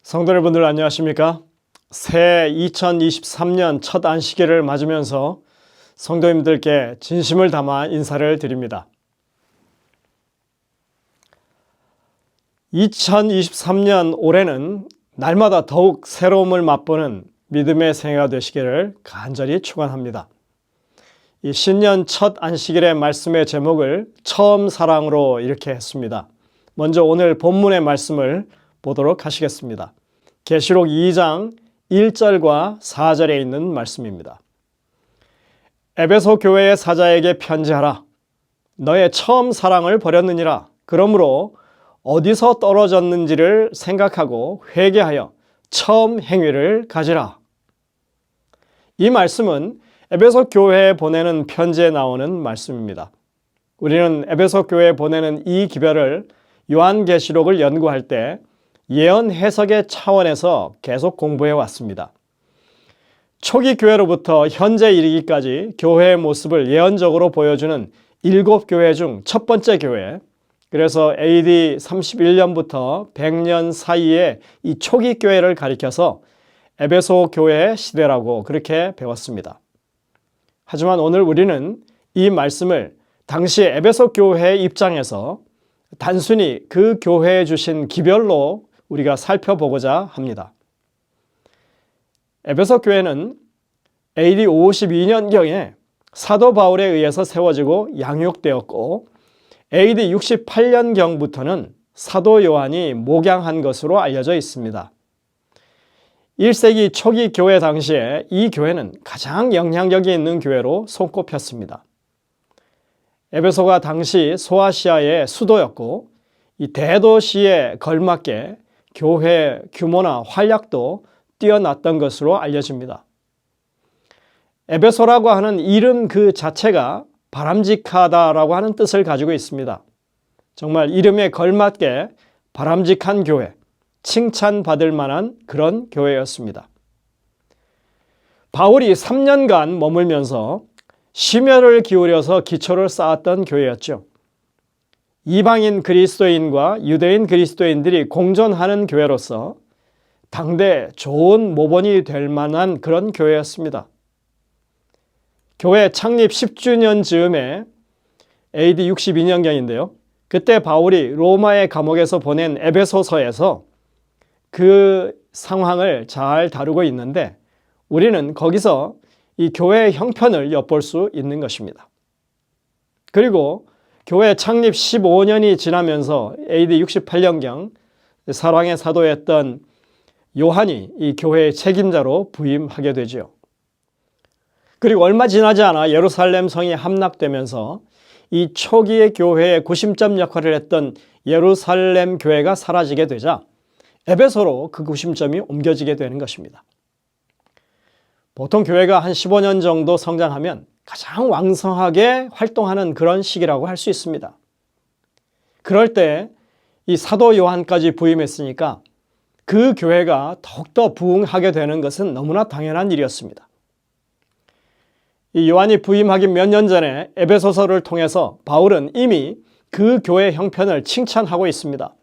성도 여러분들 안녕하십니까? 새 2023년 첫 안식일을 맞으면서 성도님들께 진심을 담아 인사를 드립니다. 2023년 올해는 날마다 더욱 새로움을 맛보는 믿음의 생애가 되시기를 간절히 축원합니다. 이 신년 첫 안식일의 말씀의 제목을 처음 사랑으로 이렇게 했습니다. 먼저 오늘 본문의 말씀을 보도록 하시겠습니다. 계시록 2장 1절과 4절에 있는 말씀입니다. 에베소 교회의 사자에게 편지하라. 너의 처음 사랑을 버렸느니라. 그러므로 어디서 떨어졌는지를 생각하고 회개하여 처음 행위를 가지라. 이 말씀은 에베소 교회에 보내는 편지에 나오는 말씀입니다. 우리는 에베소 교회에 보내는 이 기별을 요한계시록을 연구할 때 예언 해석의 차원에서 계속 공부해 왔습니다. 초기 교회로부터 현재 이르기까지 교회의 모습을 예언적으로 보여주는 7교회 중 첫 번째 교회, 그래서 AD 31년부터 100년 사이에 이 초기 교회를 가리켜서 에베소 교회의 시대라고 그렇게 배웠습니다. 하지만 오늘 우리는 이 말씀을 당시 에베소 교회의 입장에서 단순히 그 교회에 주신 기별로 우리가 살펴보고자 합니다. 에베소 교회는 AD 52년경에 사도 바울에 의해서 세워지고 양육되었고 AD 68년경부터는 사도 요한이 목양한 것으로 알려져 있습니다. 1세기 초기 교회 당시에 이 교회는 가장 영향력이 있는 교회로 손꼽혔습니다. 에베소가 당시 소아시아의 수도였고 이 대도시에 걸맞게 교회 규모나 활약도 뛰어났던 것으로 알려집니다. 에베소라고 하는 이름 그 자체가 바람직하다라고 하는 뜻을 가지고 있습니다. 정말 이름에 걸맞게 바람직한 교회, 칭찬받을 만한 그런 교회였습니다. 바울이 3년간 머물면서 심혈을 기울여서 기초를 쌓았던 교회였죠. 이방인 그리스도인과 유대인 그리스도인들이 공존하는 교회로서 당대 좋은 모본이 될 만한 그런 교회였습니다. 교회 창립 10주년 즈음에 AD 62년경인데요. 그때 바울이 로마의 감옥에서 보낸 에베소서에서 그 상황을 잘 다루고 있는데 우리는 거기서 이 교회의 형편을 엿볼 수 있는 것입니다. 그리고 교회 창립 15년이 지나면서 AD 68년경 사랑의 사도였던 요한이 이 교회의 책임자로 부임하게 되죠. 그리고 얼마 지나지 않아 예루살렘 성이 함락되면서 이 초기의 교회의 구심점 역할을 했던 예루살렘 교회가 사라지게 되자 에베소로 그 구심점이 옮겨지게 되는 것입니다. 보통 교회가 한 15년 정도 성장하면 가장 왕성하게 활동하는 그런 시기라고 할 수 있습니다. 그럴 때 이 사도 요한까지 부임했으니까 그 교회가 더욱더 부흥하게 되는 것은 너무나 당연한 일이었습니다. 이 요한이 부임하기 몇 년 전에 에베소서를 통해서 바울은 이미 그 교회 형편을 칭찬하고 있습니다.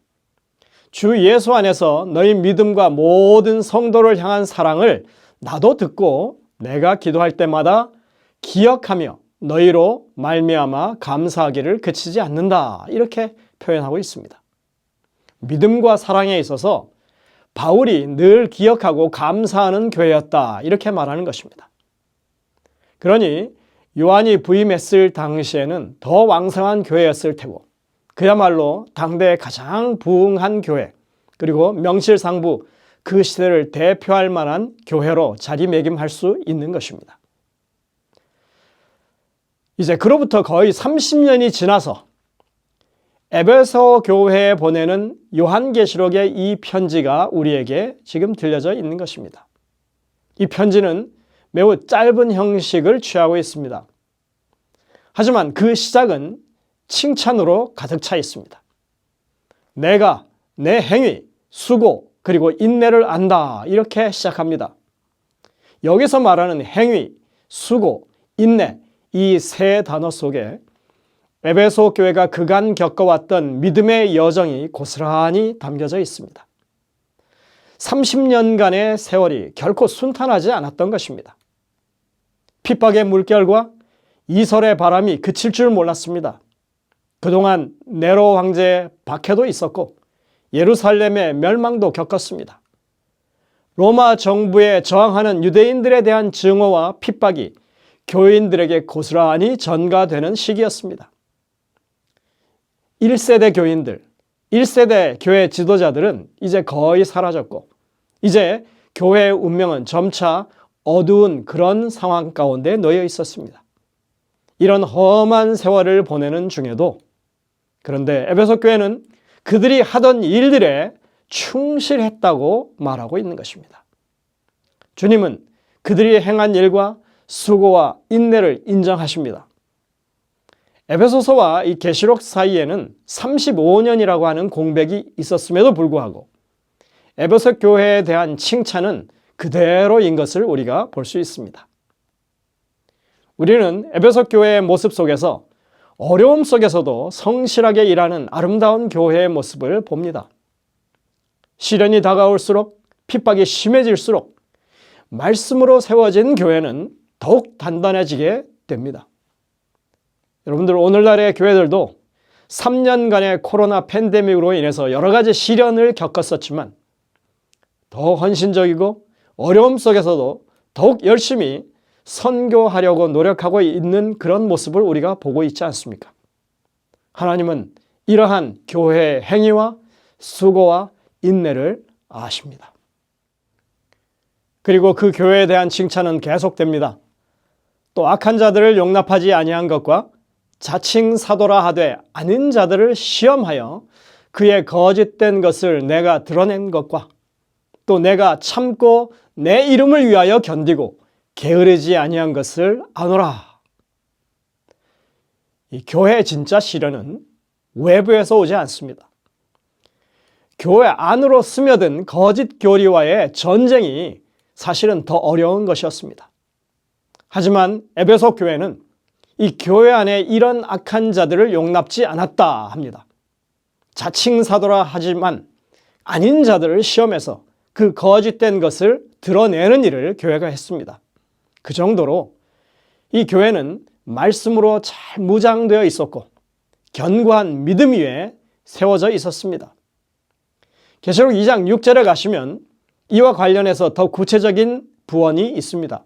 주 예수 안에서 너희 믿음과 모든 성도를 향한 사랑을 나도 듣고 내가 기도할 때마다 기억하며 너희로 말미암아 감사하기를 그치지 않는다. 이렇게 표현하고 있습니다. 믿음과 사랑에 있어서 바울이 늘 기억하고 감사하는 교회였다. 이렇게 말하는 것입니다. 그러니 요한이 부임했을 당시에는 더 왕성한 교회였을 테고 그야말로 당대의 가장 부흥한 교회 그리고 명실상부 그 시대를 대표할 만한 교회로 자리매김할 수 있는 것입니다. 이제 그로부터 거의 30년이 지나서 에베소 교회에 보내는 요한계시록의 이 편지가 우리에게 지금 들려져 있는 것입니다. 이 편지는 매우 짧은 형식을 취하고 있습니다. 하지만 그 시작은 칭찬으로 가득 차 있습니다. 내가 내 행위, 수고, 그리고 인내를 안다. 이렇게 시작합니다. 여기서 말하는 행위, 수고, 인내 이 세 단어 속에 에베소 교회가 그간 겪어왔던 믿음의 여정이 고스란히 담겨져 있습니다. 30년간의 세월이 결코 순탄하지 않았던 것입니다. 핍박의 물결과 이설의 바람이 그칠 줄 몰랐습니다. 그동안 네로 황제의 박해도 있었고 예루살렘의 멸망도 겪었습니다. 로마 정부에 저항하는 유대인들에 대한 증오와 핍박이 교인들에게 고스란히 전가되는 시기였습니다. 1세대 교인들, 1세대 교회 지도자들은 이제 거의 사라졌고 이제 교회의 운명은 점차 어두운 그런 상황 가운데 놓여 있었습니다. 이런 험한 세월을 보내는 중에도 그런데 에베소 교회는 그들이 하던 일들에 충실했다고 말하고 있는 것입니다. 주님은 그들이 행한 일과 수고와 인내를 인정하십니다. 에베소서와 이 계시록 사이에는 35년이라고 하는 공백이 있었음에도 불구하고 에베소 교회에 대한 칭찬은 그대로인 것을 우리가 볼 수 있습니다. 우리는 에베소 교회의 모습 속에서 어려움 속에서도 성실하게 일하는 아름다운 교회의 모습을 봅니다. 시련이 다가올수록 핍박이 심해질수록 말씀으로 세워진 교회는 더욱 단단해지게 됩니다. 여러분들 오늘날의 교회들도 3년간의 코로나 팬데믹으로 인해서 여러 가지 시련을 겪었었지만 더 헌신적이고 어려움 속에서도 더욱 열심히 선교하려고 노력하고 있는 그런 모습을 우리가 보고 있지 않습니까? 하나님은 이러한 교회의 행위와 수고와 인내를 아십니다. 그리고 그 교회에 대한 칭찬은 계속됩니다. 또 악한 자들을 용납하지 아니한 것과 자칭 사도라 하되 아닌 자들을 시험하여 그의 거짓된 것을 내가 드러낸 것과 또 내가 참고 내 이름을 위하여 견디고 게으르지 아니한 것을 아노라. 이 교회의 진짜 시련은 외부에서 오지 않습니다. 교회 안으로 스며든 거짓 교리와의 전쟁이 사실은 더 어려운 것이었습니다. 하지만 에베소 교회는 이 교회 안에 이런 악한 자들을 용납지 않았다 합니다. 자칭 사도라 하지만 아닌 자들을 시험해서 그 거짓된 것을 드러내는 일을 교회가 했습니다. 그 정도로 이 교회는 말씀으로 잘 무장되어 있었고 견고한 믿음 위에 세워져 있었습니다. 계시록 2장 6절에 가시면 이와 관련해서 더 구체적인 부언이 있습니다.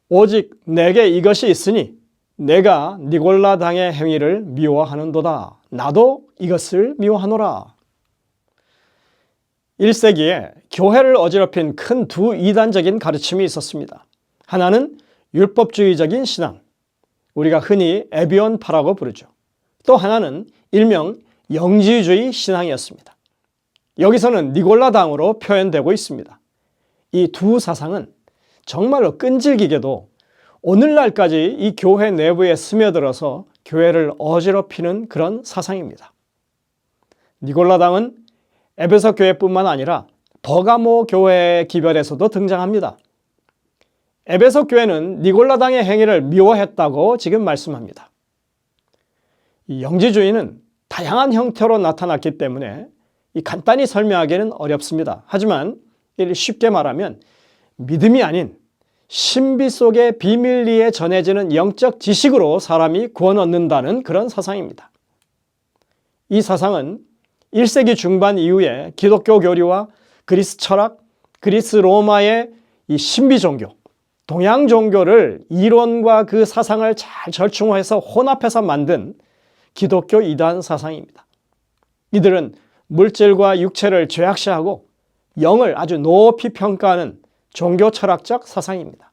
오직 내게 이것이 있으니 내가 니골라 당의 행위를 미워하는도다. 나도 이것을 미워하노라. 1세기에 교회를 어지럽힌 큰 두 이단적인 가르침이 있었습니다. 하나는 율법주의적인 신앙, 우리가 흔히 에비온파라고 부르죠. 또 하나는 일명 영지주의 신앙이었습니다. 여기서는 니골라 당으로 표현되고 있습니다. 이 두 사상은 정말로 끈질기게도 오늘날까지 이 교회 내부에 스며들어서 교회를 어지럽히는 그런 사상입니다. 니골라 당은 에베소 교회뿐만 아니라 버가모 교회의 기별에서도 등장합니다. 에베소 교회는 니골라 당의 행위를 미워했다고 지금 말씀합니다. 이 영지주의는 다양한 형태로 나타났기 때문에 간단히 설명하기는 어렵습니다. 하지만 쉽게 말하면 믿음이 아닌 신비 속의 비밀리에 전해지는 영적 지식으로 사람이 구원 얻는다는 그런 사상입니다. 이 사상은 1세기 중반 이후에 기독교 교리와 그리스 철학, 그리스 로마의 이 신비 종교, 동양 종교를 이론과 그 사상을 잘 절충해서 혼합해서 만든 기독교 이단 사상입니다. 이들은 물질과 육체를 죄악시하고 영을 아주 높이 평가하는 종교 철학적 사상입니다.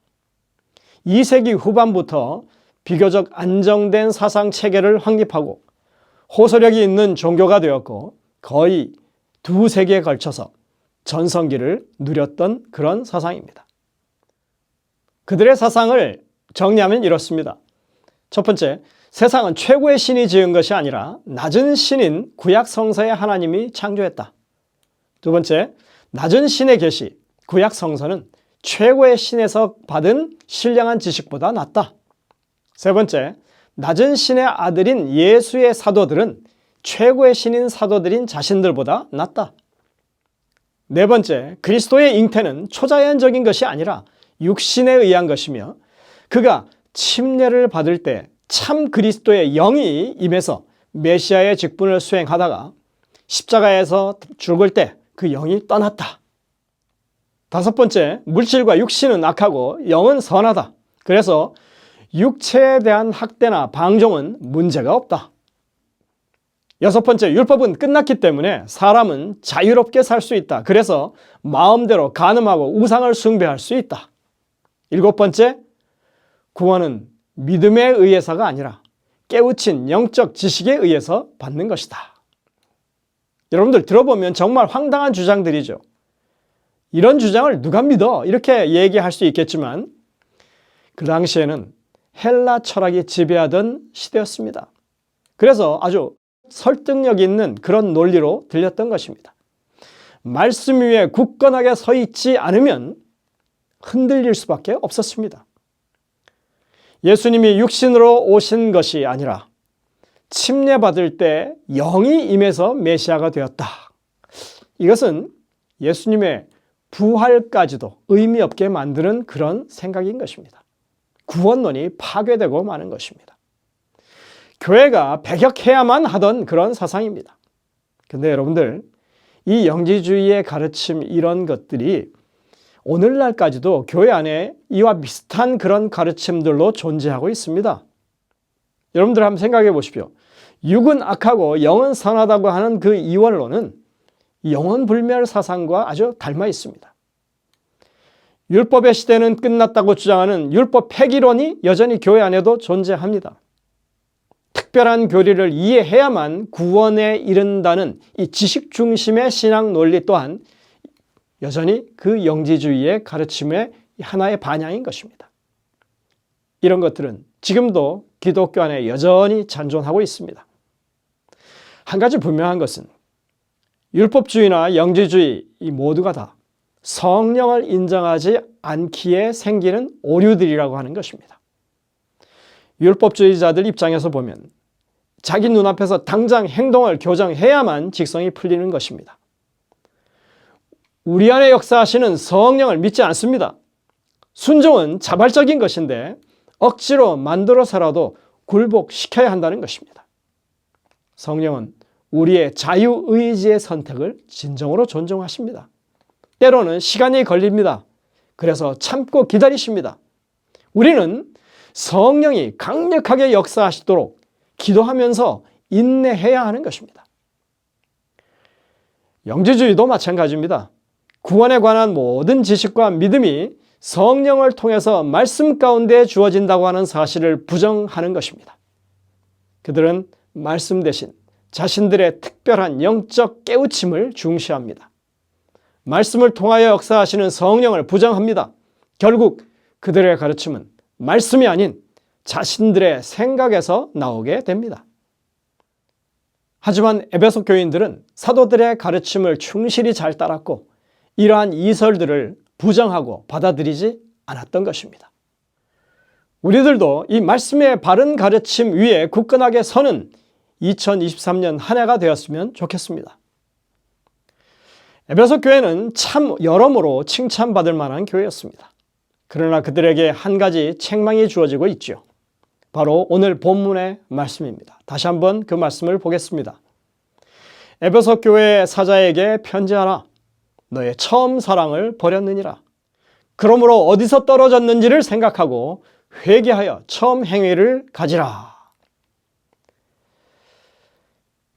2세기 후반부터 비교적 안정된 사상 체계를 확립하고 호소력이 있는 종교가 되었고 거의 2세기에 걸쳐서 전성기를 누렸던 그런 사상입니다. 그들의 사상을 정리하면 이렇습니다. 첫 번째, 세상은 최고의 신이 지은 것이 아니라 낮은 신인 구약 성서의 하나님이 창조했다. 두 번째, 낮은 신의 계시, 구약 성서는 최고의 신에서 받은 신령한 지식보다 낫다. 세 번째, 낮은 신의 아들인 예수의 사도들은 최고의 신인 사도들인 자신들보다 낫다. 네 번째, 그리스도의 잉태는 초자연적인 것이 아니라 육신에 의한 것이며 그가 침례를 받을 때 참 그리스도의 영이 임해서 메시아의 직분을 수행하다가 십자가에서 죽을 때 그 영이 떠났다. 다섯 번째, 물질과 육신은 악하고 영은 선하다. 그래서 육체에 대한 학대나 방종은 문제가 없다. 여섯 번째, 율법은 끝났기 때문에 사람은 자유롭게 살 수 있다. 그래서 마음대로 간음하고 우상을 숭배할 수 있다. 일곱 번째, 구원은 믿음에 의해서가 아니라 깨우친 영적 지식에 의해서 받는 것이다. 여러분들 들어보면 정말 황당한 주장들이죠. 이런 주장을 누가 믿어? 이렇게 얘기할 수 있겠지만 그 당시에는 헬라 철학이 지배하던 시대였습니다. 그래서 아주 설득력 있는 그런 논리로 들렸던 것입니다. 말씀 위에 굳건하게 서 있지 않으면 흔들릴 수밖에 없었습니다. 예수님이 육신으로 오신 것이 아니라 침례받을 때 영이 임해서 메시아가 되었다. 이것은 예수님의 부활까지도 의미 없게 만드는 그런 생각인 것입니다. 구원론이 파괴되고 마는 것입니다. 교회가 배격해야만 하던 그런 사상입니다. 근데 여러분들, 이 영지주의의 가르침 이런 것들이 오늘날까지도 교회 안에 이와 비슷한 그런 가르침들로 존재하고 있습니다. 여러분들 한번 생각해 보십시오. 육은 악하고 영은 선하다고 하는 그 이원론은 영원불멸 사상과 아주 닮아 있습니다. 율법의 시대는 끝났다고 주장하는 율법 폐기론이 여전히 교회 안에도 존재합니다. 특별한 교리를 이해해야만 구원에 이른다는 이 지식 중심의 신앙 논리 또한 여전히 그 영지주의의 가르침의 하나의 반향인 것입니다. 이런 것들은 지금도 기독교 안에 여전히 잔존하고 있습니다. 한 가지 분명한 것은 율법주의나 영지주의 이 모두가 다 성령을 인정하지 않기에 생기는 오류들이라고 하는 것입니다. 율법주의자들 입장에서 보면 자기 눈앞에서 당장 행동을 교정해야만 직성이 풀리는 것입니다. 우리 안에 역사하시는 성령을 믿지 않습니다. 순종은 자발적인 것인데 억지로 만들어서라도 굴복시켜야 한다는 것입니다. 성령은 우리의 자유의지의 선택을 진정으로 존중하십니다. 때로는 시간이 걸립니다. 그래서 참고 기다리십니다. 우리는 성령이 강력하게 역사하시도록 기도하면서 인내해야 하는 것입니다. 영지주의도 마찬가지입니다. 구원에 관한 모든 지식과 믿음이 성령을 통해서 말씀 가운데 주어진다고 하는 사실을 부정하는 것입니다. 그들은 말씀 대신 자신들의 특별한 영적 깨우침을 중시합니다. 말씀을 통하여 역사하시는 성령을 부정합니다. 결국 그들의 가르침은 말씀이 아닌 자신들의 생각에서 나오게 됩니다. 하지만 에베소 교인들은 사도들의 가르침을 충실히 잘 따랐고 이러한 이설들을 부정하고 받아들이지 않았던 것입니다. 우리들도 이 말씀의 바른 가르침 위에 굳건하게 서는 2023년 한 해가 되었으면 좋겠습니다. 에베소 교회는 참 여러모로 칭찬받을 만한 교회였습니다. 그러나 그들에게 한 가지 책망이 주어지고 있죠. 바로 오늘 본문의 말씀입니다. 다시 한번 그 말씀을 보겠습니다. 에베소 교회 사자에게 편지하라. 너의 처음 사랑을 버렸느니라. 그러므로 어디서 떨어졌는지를 생각하고 회개하여 처음 행위를 가지라.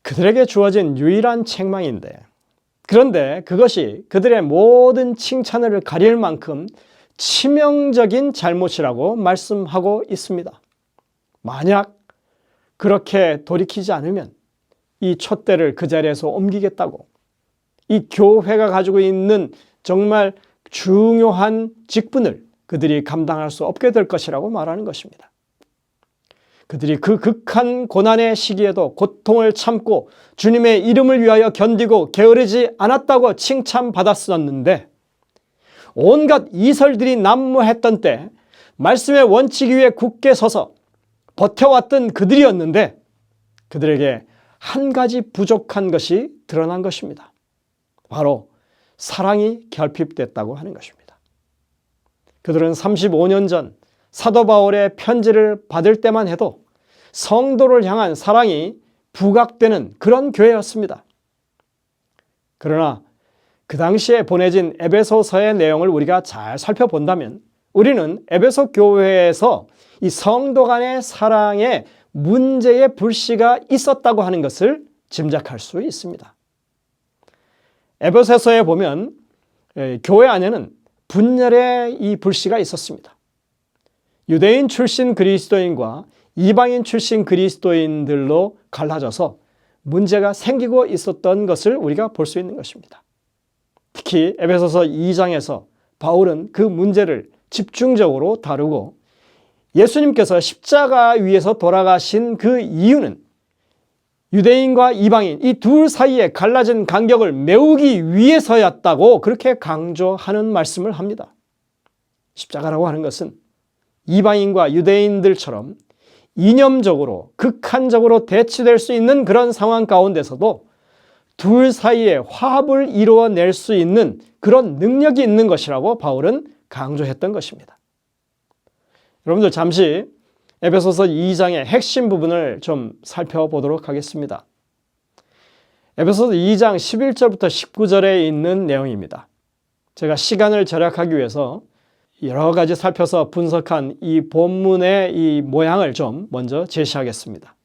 그들에게 주어진 유일한 책망인데, 그런데 그것이 그들의 모든 칭찬을 가릴 만큼 치명적인 잘못이라고 말씀하고 있습니다. 만약 그렇게 돌이키지 않으면 이 촛대를 그 자리에서 옮기겠다고, 이 교회가 가지고 있는 정말 중요한 직분을 그들이 감당할 수 없게 될 것이라고 말하는 것입니다. 그들이 그 극한 고난의 시기에도 고통을 참고 주님의 이름을 위하여 견디고 게으르지 않았다고 칭찬받았었는데, 온갖 이설들이 난무했던 때 말씀의 원칙 위에 굳게 서서 버텨왔던 그들이었는데 그들에게 한 가지 부족한 것이 드러난 것입니다. 바로 사랑이 결핍됐다고 하는 것입니다. 그들은 35년 전 사도 바울의 편지를 받을 때만 해도 성도를 향한 사랑이 부각되는 그런 교회였습니다. 그러나 그 당시에 보내진 에베소서의 내용을 우리가 잘 살펴본다면 우리는 에베소 교회에서 이 성도 간의 사랑에 문제의 불씨가 있었다고 하는 것을 짐작할 수 있습니다. 에베소서에 보면 교회 안에는 분열의 이 불씨가 있었습니다. 유대인 출신 그리스도인과 이방인 출신 그리스도인들로 갈라져서 문제가 생기고 있었던 것을 우리가 볼 수 있는 것입니다. 특히 에베소서 2장에서 바울은 그 문제를 집중적으로 다루고 예수님께서 십자가 위에서 돌아가신 그 이유는 유대인과 이방인 이 둘 사이에 갈라진 간격을 메우기 위해서였다고 그렇게 강조하는 말씀을 합니다. 십자가라고 하는 것은 이방인과 유대인들처럼 이념적으로 극한적으로 대치될 수 있는 그런 상황 가운데서도 둘 사이에 화합을 이루어낼 수 있는 그런 능력이 있는 것이라고 바울은 강조했던 것입니다. 여러분들 잠시 에베소서 2장의 핵심 부분을 좀 살펴보도록 하겠습니다. 에베소서 2장 11절부터 19절에 있는 내용입니다. 제가 시간을 절약하기 위해서 여러 가지 살펴서 분석한 이 본문의 이 모양을 좀 먼저 제시하겠습니다.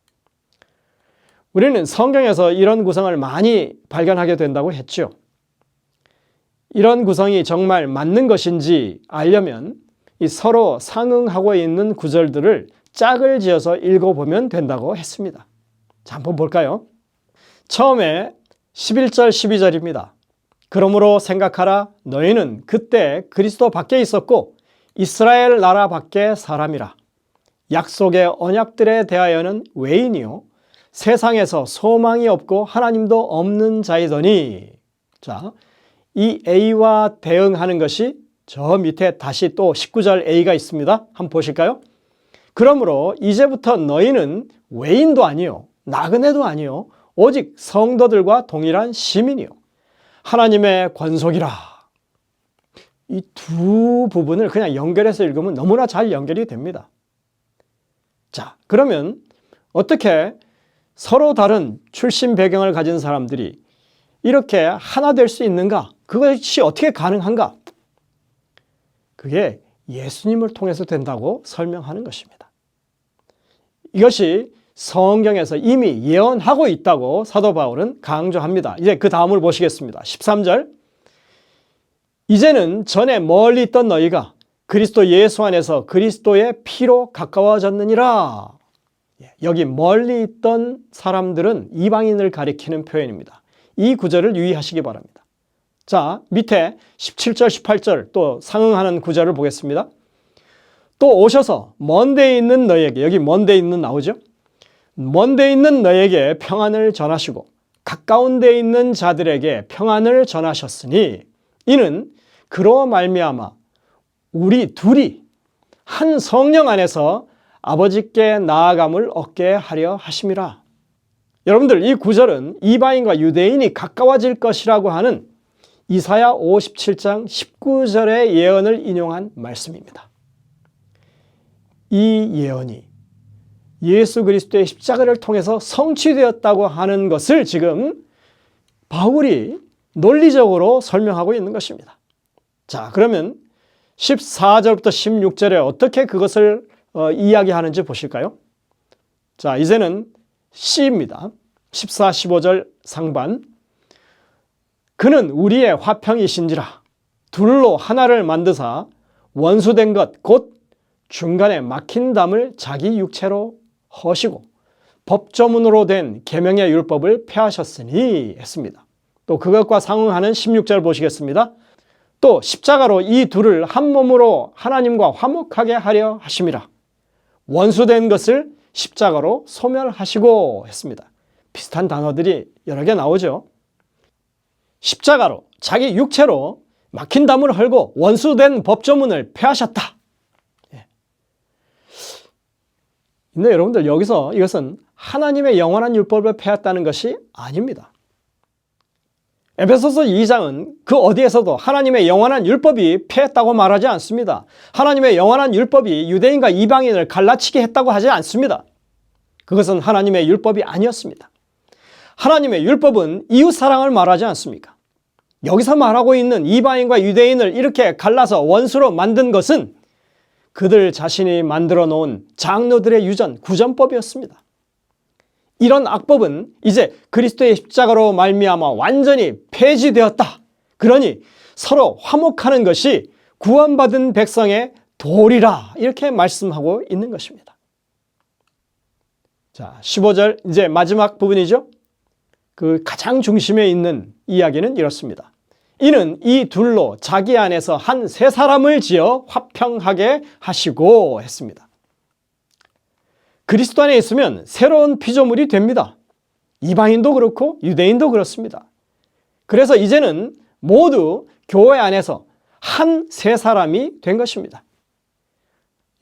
우리는 성경에서 이런 구성을 많이 발견하게 된다고 했죠. 이런 구성이 정말 맞는 것인지 알려면 이 서로 상응하고 있는 구절들을 짝을 지어서 읽어보면 된다고 했습니다. 자, 한번 볼까요? 처음에 11절, 12절입니다. 그러므로 생각하라. 너희는 그때 그리스도 밖에 있었고 이스라엘 나라 밖에 사람이라. 약속의 언약들에 대하여는 외인이요 세상에서 소망이 없고 하나님도 없는 자이더니. 자, 이 A와 대응하는 것이 저 밑에 다시 또 19절 A가 있습니다. 한번 보실까요? 그러므로 이제부터 너희는 외인도 아니요 나그네도 아니요 오직 성도들과 동일한 시민이요 하나님의 권속이라. 이 두 부분을 그냥 연결해서 읽으면 너무나 잘 연결이 됩니다. 자, 그러면 어떻게 서로 다른 출신 배경을 가진 사람들이 이렇게 하나 될 수 있는가? 그것이 어떻게 가능한가? 그게 예수님을 통해서 된다고 설명하는 것입니다. 이것이 성경에서 이미 예언하고 있다고 사도 바울은 강조합니다. 이제 그 다음을 보시겠습니다. 13절. 이제는 전에 멀리 있던 너희가 그리스도 예수 안에서 그리스도의 피로 가까워졌느니라. 여기 멀리 있던 사람들은 이방인을 가리키는 표현입니다. 이 구절을 유의하시기 바랍니다. 자, 밑에 17절, 18절 또 상응하는 구절을 보겠습니다. 또 오셔서 먼데 있는 너희에게, 여기 먼데 있는 나오죠? 먼데 있는 너희에게 평안을 전하시고 가까운 데 있는 자들에게 평안을 전하셨으니 이는 그로 말미암아 우리 둘이 한 성령 안에서 아버지께 나아감을 얻게 하려 하심이라. 여러분들 이 구절은 이방인과 유대인이 가까워질 것이라고 하는 이사야 57장 19절의 예언을 인용한 말씀입니다. 이 예언이 예수 그리스도의 십자가를 통해서 성취되었다고 하는 것을 지금 바울이 논리적으로 설명하고 있는 것입니다. 자, 그러면 14절부터 16절에 어떻게 그것을 이야기하는지 보실까요? 자, 이제는 C입니다. 14, 15절 상반. 그는 우리의 화평이신지라 둘로 하나를 만드사 원수된 것 곧 중간에 막힌 담을 자기 육체로 허시고 법조문으로 된 계명의 율법을 폐하셨으니 했습니다. 또 그것과 상응하는 16절 보시겠습니다. 또 십자가로 이 둘을 한 몸으로 하나님과 화목하게 하려 하심이라. 원수된 것을 십자가로 소멸하시고 했습니다. 비슷한 단어들이 여러 개 나오죠. 십자가로 자기 육체로 막힌 담을 헐고 원수된 법조문을 폐하셨다. 근데 여러분들 여기서 이것은 하나님의 영원한 율법을 폐했다는 것이 아닙니다. 에베소서 2장은 그 어디에서도 하나님의 영원한 율법이 패했다고 말하지 않습니다. 하나님의 영원한 율법이 유대인과 이방인을 갈라치게 했다고 하지 않습니다. 그것은 하나님의 율법이 아니었습니다. 하나님의 율법은 이웃사랑을 말하지 않습니까? 여기서 말하고 있는 이방인과 유대인을 이렇게 갈라서 원수로 만든 것은 그들 자신이 만들어 놓은 장로들의 유전, 구전법이었습니다. 이런 악법은 이제 그리스도의 십자가로 말미암아 완전히 폐지되었다. 그러니 서로 화목하는 것이 구원받은 백성의 도리라 이렇게 말씀하고 있는 것입니다. 자, 15절 이제 마지막 부분이죠. 그 가장 중심에 있는 이야기는 이렇습니다. 이는 이 둘로 자기 안에서 한 세 사람을 지어 화평하게 하시고 했습니다. 그리스도 안에 있으면 새로운 피조물이 됩니다. 이방인도 그렇고 유대인도 그렇습니다. 그래서 이제는 모두 교회 안에서 한 세 사람이 된 것입니다.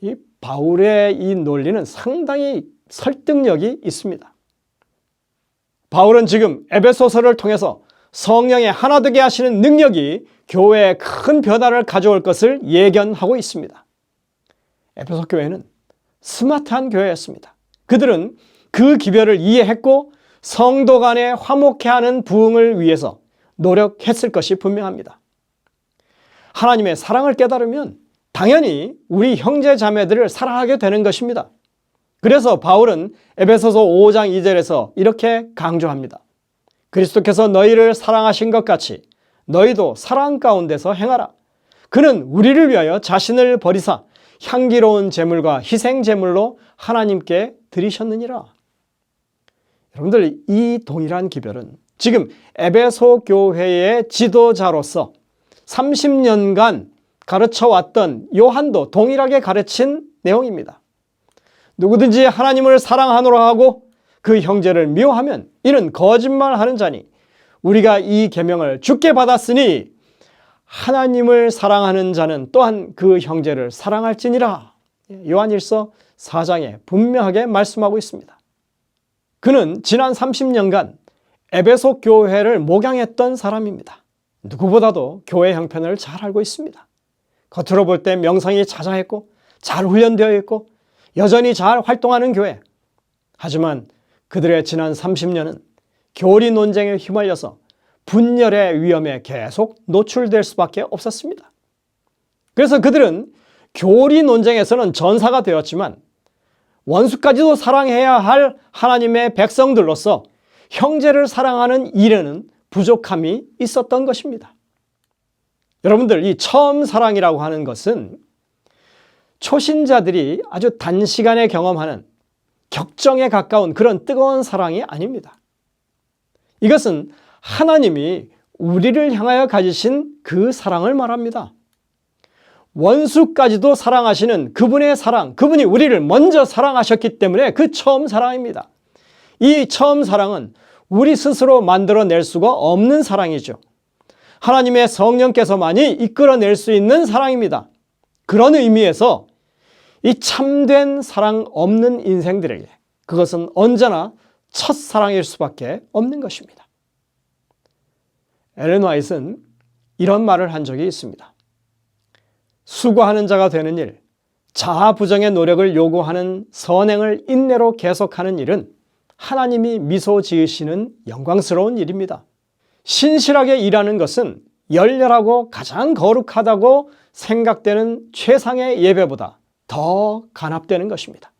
이 바울의 이 논리는 상당히 설득력이 있습니다. 바울은 지금 에베소서를 통해서 성령의 하나 되게 하시는 능력이 교회에 큰 변화를 가져올 것을 예견하고 있습니다. 에베소 교회는 스마트한 교회였습니다. 그들은 그 기별을 이해했고 성도 간에 화목해 하는 부흥을 위해서 노력했을 것이 분명합니다. 하나님의 사랑을 깨달으면 당연히 우리 형제 자매들을 사랑하게 되는 것입니다. 그래서 바울은 에베소서 5장 2절에서 이렇게 강조합니다. 그리스도께서 너희를 사랑하신 것 같이 너희도 사랑 가운데서 행하라. 그는 우리를 위하여 자신을 버리사 향기로운 제물과 희생 제물로 하나님께 드리셨느니라. 여러분들, 이 동일한 기별은 지금 에베소 교회의 지도자로서 30년간 가르쳐왔던 요한도 동일하게 가르친 내용입니다. 누구든지 하나님을 사랑하노라 하고 그 형제를 미워하면 이는 거짓말하는 자니 우리가 이 계명을 주께 받았으니 하나님을 사랑하는 자는 또한 그 형제를 사랑할지니라. 요한일서 4장에 분명하게 말씀하고 있습니다. 그는 지난 30년간 에베소 교회를 목양했던 사람입니다. 누구보다도 교회 형편을 잘 알고 있습니다. 겉으로 볼 때 명성이 자자했고 잘 훈련되어 있고 여전히 잘 활동하는 교회. 하지만 그들의 지난 30년은 교리 논쟁에 휘말려서 분열의 위험에 계속 노출될 수밖에 없었습니다. 그래서 그들은 교리 논쟁에서는 전사가 되었지만 원수까지도 사랑해야 할 하나님의 백성들로서 형제를 사랑하는 일에는 부족함이 있었던 것입니다. 여러분들, 이 처음 사랑이라고 하는 것은 초신자들이 아주 단시간에 경험하는 격정에 가까운 그런 뜨거운 사랑이 아닙니다. 이것은 하나님이 우리를 향하여 가지신 그 사랑을 말합니다. 원수까지도 사랑하시는 그분의 사랑, 그분이 우리를 먼저 사랑하셨기 때문에 그 처음 사랑입니다. 이 처음 사랑은 우리 스스로 만들어낼 수가 없는 사랑이죠. 하나님의 성령께서만이 이끌어낼 수 있는 사랑입니다. 그런 의미에서 이 참된 사랑 없는 인생들에게 그것은 언제나 첫사랑일 수밖에 없는 것입니다. 엘렌 화이트는 이런 말을 한 적이 있습니다. 수고하는 자가 되는 일, 자아부정의 노력을 요구하는 선행을 인내로 계속하는 일은 하나님이 미소 지으시는 영광스러운 일입니다. 신실하게 일하는 것은 열렬하고 가장 거룩하다고 생각되는 최상의 예배보다 더 간합되는 것입니다.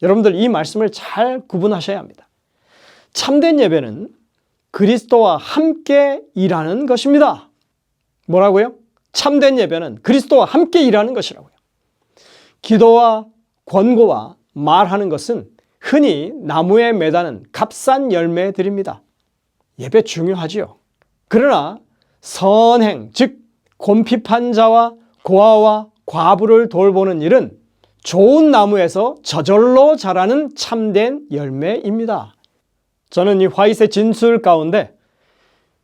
여러분들, 이 말씀을 잘 구분하셔야 합니다. 참된 예배는 그리스도와 함께 일하는 것입니다. 뭐라고요? 참된 예배는 그리스도와 함께 일하는 것이라고요. 기도와 권고와 말하는 것은 흔히 나무에 매다는 값싼 열매들입니다. 예배 중요하지요. 그러나 선행, 즉 곰핍한 자와 고아와 과부를 돌보는 일은 좋은 나무에서 저절로 자라는 참된 열매입니다. 저는 이 화이트의 진술 가운데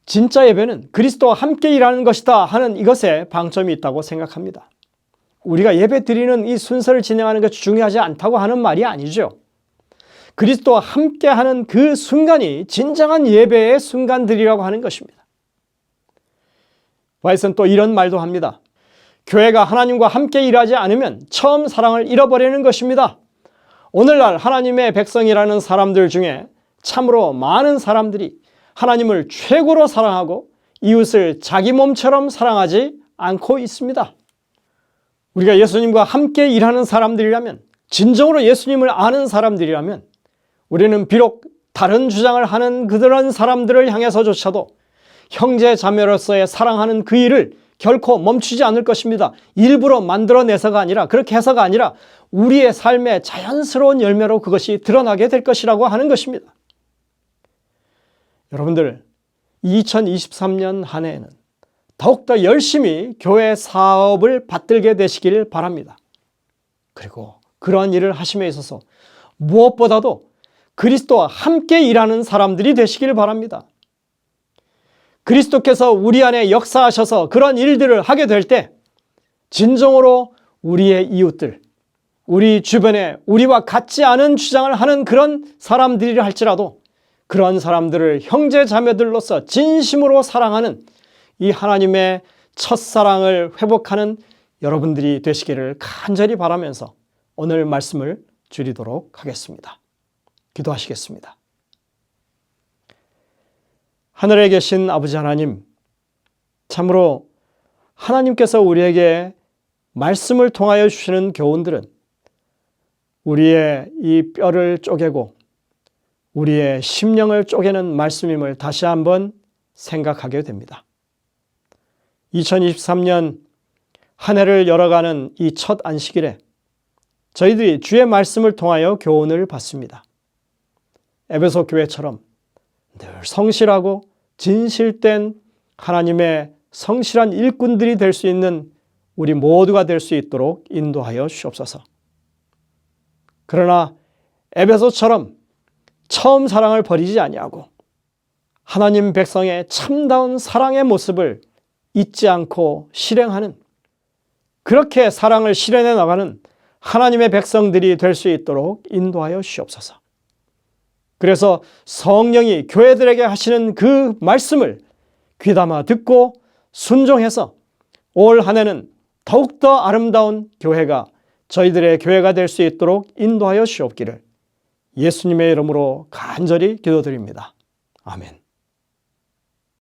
진짜 예배는 그리스도와 함께 일하는 것이다 하는 이것에 방점이 있다고 생각합니다. 우리가 예배 드리는 이 순서를 진행하는 것이 중요하지 않다고 하는 말이 아니죠. 그리스도와 함께하는 그 순간이 진정한 예배의 순간들이라고 하는 것입니다. 바이슨 또 이런 말도 합니다. 교회가 하나님과 함께 일하지 않으면 처음 사랑을 잃어버리는 것입니다. 오늘날 하나님의 백성이라는 사람들 중에 참으로 많은 사람들이 하나님을 최고로 사랑하고 이웃을 자기 몸처럼 사랑하지 않고 있습니다. 우리가 예수님과 함께 일하는 사람들이라면, 진정으로 예수님을 아는 사람들이라면 우리는 비록 다른 주장을 하는 그런 사람들을 향해서조차도 형제 자매로서의 사랑하는 그 일을 결코 멈추지 않을 것입니다. 일부러 만들어내서가 아니라, 그렇게 해서가 아니라 우리의 삶의 자연스러운 열매로 그것이 드러나게 될 것이라고 하는 것입니다. 여러분들, 2023년 한 해에는 더욱더 열심히 교회 사업을 받들게 되시길 바랍니다. 그리고 그러한 일을 하심에 있어서 무엇보다도 그리스도와 함께 일하는 사람들이 되시길 바랍니다. 그리스도께서 우리 안에 역사하셔서 그런 일들을 하게 될 때 진정으로 우리의 이웃들, 우리 주변에 우리와 같지 않은 주장을 하는 그런 사람들이라 할지라도 그런 사람들을 형제 자매들로서 진심으로 사랑하는 이 하나님의 첫사랑을 회복하는 여러분들이 되시기를 간절히 바라면서 오늘 말씀을 줄이도록 하겠습니다. 기도하시겠습니다. 하늘에 계신 아버지 하나님, 참으로 하나님께서 우리에게 말씀을 통하여 주시는 교훈들은 우리의 이 뼈를 쪼개고 우리의 심령을 쪼개는 말씀임을 다시 한번 생각하게 됩니다. 2023년 한 해를 열어가는 이 첫 안식일에 저희들이 주의 말씀을 통하여 교훈을 받습니다. 에베소 교회처럼 늘 성실하고 진실된 하나님의 성실한 일꾼들이 될 수 있는 우리 모두가 될 수 있도록 인도하여 주옵소서. 그러나 에베소처럼 처음 사랑을 버리지 아니하고 하나님 백성의 참다운 사랑의 모습을 잊지 않고 실행하는, 그렇게 사랑을 실현해 나가는 하나님의 백성들이 될 수 있도록 인도하여 주옵소서. 그래서 성령이 교회들에게 하시는 그 말씀을 귀담아 듣고 순종해서 올 한 해는 더욱더 아름다운 교회가, 저희들의 교회가 될 수 있도록 인도하여 주옵기를 예수님의 이름으로 간절히 기도드립니다. 아멘.